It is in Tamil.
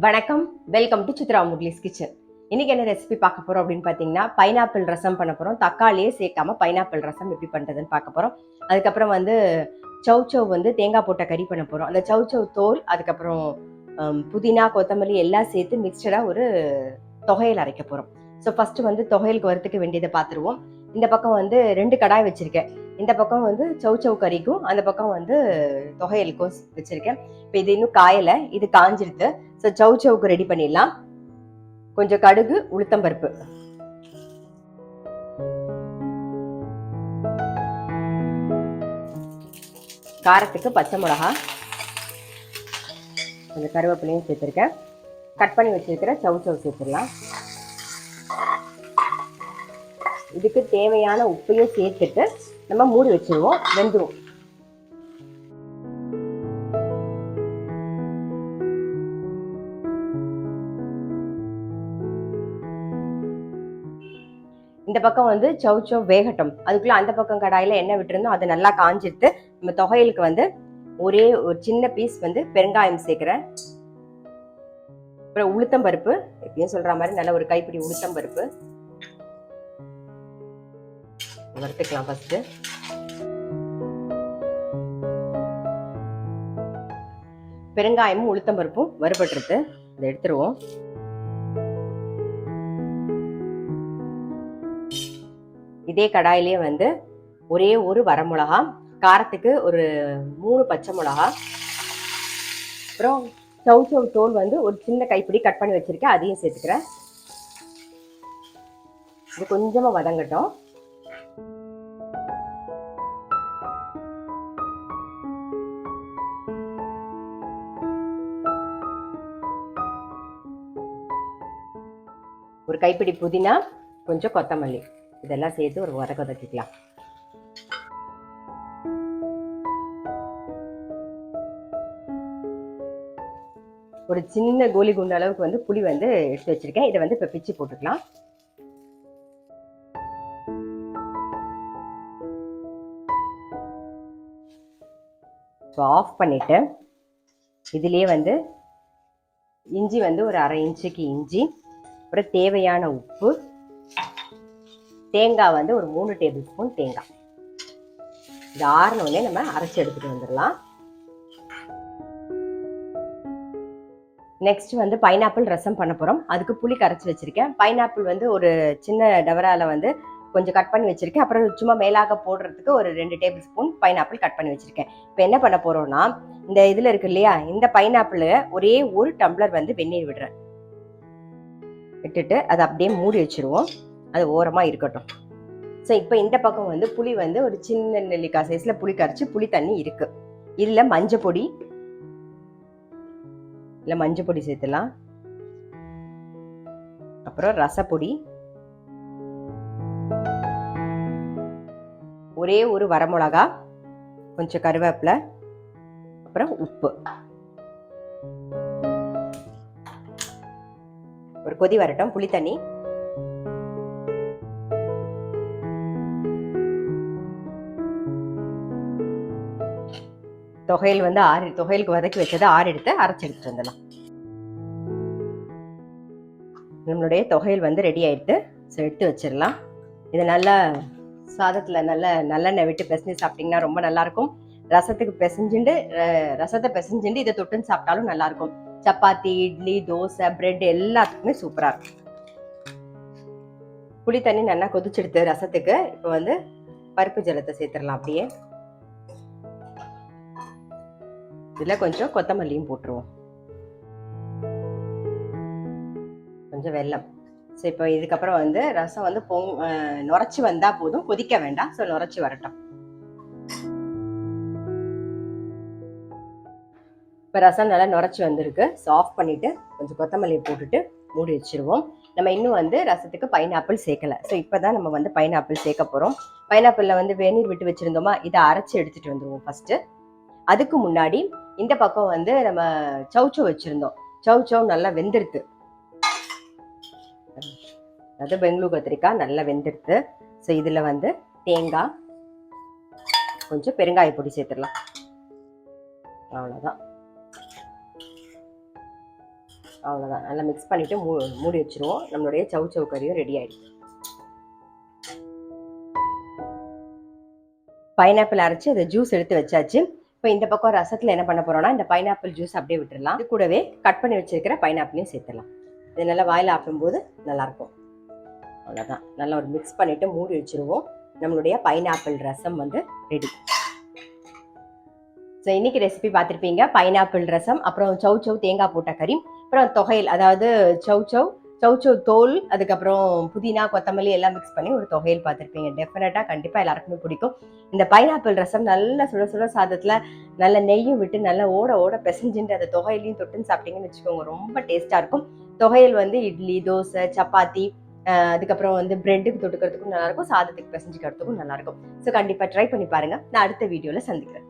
வணக்கம், வெல்கம் டு சித்ரா முட்லிஸ் கிச்சன். இன்னைக்கு என்ன ரெசிபி பார்க்க போறோம் அப்படின்னு பார்த்தீங்கன்னா, பைனாப்பிள் ரசம் பண்ண போறோம். தக்காளியே சேர்க்காம பைனாப்பிள் ரசம் எப்படி பண்றதுன்னு பார்க்க போறோம். அதுக்கப்புறம் சவ் வந்து தேங்காய் போட்ட கறி பண்ண போறோம். அந்த சவ் தோல், அதுக்கப்புறம் புதினா, கொத்தமல்லி எல்லாம் சேர்த்து மிக்சடா ஒரு தொகையல் அரைக்க போறோம். ஸோ ஃபர்ஸ்ட் தொகையலுக்கு வறுத்துக்க வேண்டியதை பார்த்துருவோம். இந்த பக்கம் 2 கடாய் வச்சிருக்கேன். இந்த பக்கம் சவ் கறிக்கும், அந்த பக்கம் தொகையலுக்கும் வச்சிருக்கேன். இப்போ இது இன்னும் காயலை, இது காஞ்சிருது. ஸோ சவுக்கு ரெடி பண்ணிடலாம். கொஞ்சம் கடுகு, உளுத்தம்பருப்பு, காரத்துக்கு பச்சை மிளகா, கொஞ்சம் கருவேப்பிலையும் சேர்த்துருக்கேன். கட் பண்ணி வச்சிருக்கிற சவ் சேர்த்துடலாம். இதுக்கு தேவையான உப்பையும் சேர்த்துட்டு நம்ம மூடி வச்சிருவோம், வெந்துடும். இந்த பக்கம் சவ் வேகட்டும். அதுக்குள்ள அந்த பக்கம் கடாயில எண்ணெய் விட்டுருந்தோம், அது நல்லா காஞ்சிட்டு நம்ம தொகையலுக்கு ஒரே ஒரு சின்ன பீஸ் பெருங்காயம் சேர்க்கிறேன். அப்புறம் உளுத்தம் பருப்பு, எப்பயும் சொல்ற மாதிரி நல்ல ஒரு கைப்பிடி உளுத்தம் பருப்பு வறுத்துக்கலாம். ஃபர்ஸ்ட் பெருங்காயமும் உளுத்தம் பருப்பும் வறுபட்டுருது, அதை எடுத்துருவோம். இதே கடாயிலேயே ஒரே ஒரு வரமிளகா, காரத்துக்கு ஒரு 3 பச்சை மிளகா, அப்புறம் சவ் தோல் ஒரு சின்ன கைப்பிடி கட் பண்ணி வச்சிருக்கேன், அதையும் சேர்த்துக்கிறேன். இது கொஞ்சமா வதங்கட்டும். ஒரு கைப்பிடி புதினா, கொஞ்சம் கொத்தமல்லி, இதெல்லாம் சேர்த்து ஒரு வதக்கிக்கலாம். ஒரு சின்ன கோலி குண்டு அளவுக்கு புளி எடுத்து வச்சிருக்கேன். இதை இப்ப பிச்சு போட்டுக்கலாம். ஆஃப் பண்ணிட்டு இதுலயே இஞ்சி ஒரு அரை இன்ச்சுக்கு இஞ்சி, அப்புறம் தேவையான உப்பு, தேங்காய் ஒரு 3 டேபிள் ஸ்பூன் தேங்காய். இது ஆறினோடனே நம்ம அரைச்சி எடுத்துட்டு வந்துடலாம். நெக்ஸ்ட் பைனாப்பிள் ரசம் பண்ண போறோம். அதுக்கு புளி கரைச்சி வச்சிருக்கேன். பைனாப்பிள் ஒரு சின்ன டவரால கொஞ்சம் கட் பண்ணி வச்சிருக்கேன். அப்புறம் சும்மா மேலாக போடுறதுக்கு ஒரு 2 டேபிள் ஸ்பூன் பைனாப்பிள் கட் பண்ணி வச்சிருக்கேன். இப்போ என்ன பண்ண போறோம்னா, இந்த இதுல இருக்கு இல்லையா, இந்த பைனாப்பிள் ஒரே ஒரு டம்ளர் வெந்நீர் விடுறேன். விட்டுட்டு அதை அப்படியே மூடி வச்சிருவோம், அது ஓரமா இருக்கட்டும். ஸோ இப்போ இந்த பக்கம் புளி ஒரு சின்ன நெல்லிக்காய் சைஸ்ல புளி கரைச்சி புளி தண்ணி இருக்கு. இதுல மஞ்சள் பொடி சேர்த்துலாம். அப்புறம் ரசப்பொடி, ஒரே ஒரு வரமிளகா, கொஞ்சம் கருவேப்பிலை, அப்புறம் உப்பு. ஒரு கொதி வரட்டும். புளி தண்ணி, தொகையில் தொகையலுக்கு வதக்கி வச்சதை எடுத்து அரைச்சி எடுத்துட்டு வந்துடலாம். நம்மளுடைய தொகையில் ரெடி ஆயிடுது. ஸோ எடுத்து வச்சிடலாம். இது நல்லா சாதத்துல நல்லெண்ணெய் விட்டு பிசைஞ்சு சாப்பிட்டீங்கன்னா ரொம்ப நல்லா இருக்கும். ரசத்தை பிசைஞ்சுட்டு இதை தொட்டுன்னு சாப்பிட்டாலும் நல்லா இருக்கும். சப்பாத்தி, இட்லி, தோசை, பிரெட் எல்லாத்துக்குமே சூப்பரா இருக்கும். புளி தண்ணி நல்லா கொதிச்செடுத்து ரசத்துக்கு இப்போ பருப்பு ஜலத்தை சேர்த்துடலாம். அப்படியே இதுல கொஞ்சம் கொத்தமல்லியும் போட்டுருவோம், கொஞ்சம் வெல்லம். ஸோ இப்போ இதுக்கப்புறம் ரசம் நுரைச்சி வந்தா போதும், கொதிக்க வேண்டாம். ஸோ நுரைச்சி வரட்டும். இப்போ ரசம் நல்லா நுரைச்சி வந்திருக்கு. ஸோ ஆஃப் பண்ணிட்டு கொஞ்சம் கொத்தமல்லியை போட்டுட்டு மூடி வச்சிருவோம். நம்ம இன்னும் ரசத்துக்கு பைனாப்பிள் சேர்க்கல. ஸோ இப்போதான் நம்ம பைனாப்பிள் சேர்க்க போறோம். பைனாப்பிள்ல வெந்நீர் விட்டு வச்சிருந்தோமா, இதை அரைச்சி எடுத்துட்டு வந்துருவோம் ஃபர்ஸ்ட். அதுக்கு முன்னாடி இந்த பக்கம் நம்ம சவ் வச்சிருந்தோம். சவ் நல்லா வெந்திருத்து, அது பெங்களூர் கத்திரிக்காய் நல்லா வெந்திருத்து. ஸோ இதுல தேங்காய், கொஞ்சம் பெருங்காய பொடி சேர்த்துடலாம். அவ்வளோதான். அவ்வளோதான், நல்லா மிக்ஸ் பண்ணிவிட்டு மூடி வச்சுருவோம். நம்மளுடைய சௌ கறியும் ரெடி ஆகிடுச்சு. பைனாப்பிள் அரைச்சி அதை ஜூஸ் எடுத்து வச்சாச்சு. இப்போ இந்த பக்கம் ரசத்தில் என்ன பண்ண போகிறோம்னா, இந்த பைனாப்பிள் ஜூஸ் அப்படியே விட்டுடலாம். இது கூடவே கட் பண்ணி வச்சிருக்கிற பைனாப்பிளையும் சேர்த்துடலாம். இது நல்லா வாயில் ஆக்கும்போது நல்லாயிருக்கும். அவ்வளோதான், நல்லா ஒரு மிக்ஸ் பண்ணிவிட்டு மூடி வச்சுருவோம். நம்மளுடைய பைனாப்பிள் ரசம் வந்து ரெடி. ஸோ இன்றைக்கி ரெசிபி பார்த்துருப்பீங்க. பைனாப்பிள் ரசம், அப்புறம் சௌ தேங்காய் போட்ட கறி, அப்புறம் தொகையல், அதாவது சௌ தோல், அதுக்கப்புறம் புதினா கொத்தமல்லி எல்லாம் மிக்ஸ் பண்ணி ஒரு தொகையல் பார்த்துருப்பீங்க. டெஃபினட்டாக கண்டிப்பாக எல்லாருக்குமே பிடிக்கும். இந்த பைனாப்பிள் ரசம் நல்ல சுட சாதத்தில் நல்ல நெய்யும் விட்டு நல்லா ஓட பிசைஞ்சுட்டு அந்த தொகையிலையும் தொட்டுன்னு சாப்பிட்டீங்கன்னு வச்சுக்கோங்க, ரொம்ப டேஸ்ட்டாக இருக்கும். தொகையல் வந்து இட்லி, தோசை, சப்பாத்தி, அதுக்கப்புறம் வந்து பிரெட்டுக்கு தொட்டுக்கிறதுக்கும் நல்லாயிருக்கும், சாதத்துக்கு பிசைஞ்சுக்கிறதுக்கும் நல்லாயிருக்கும். ஸோ கண்டிப்பாக ட்ரை பண்ணி பாருங்கள். நான் அடுத்த வீடியோவில் சந்திக்கிறேன்.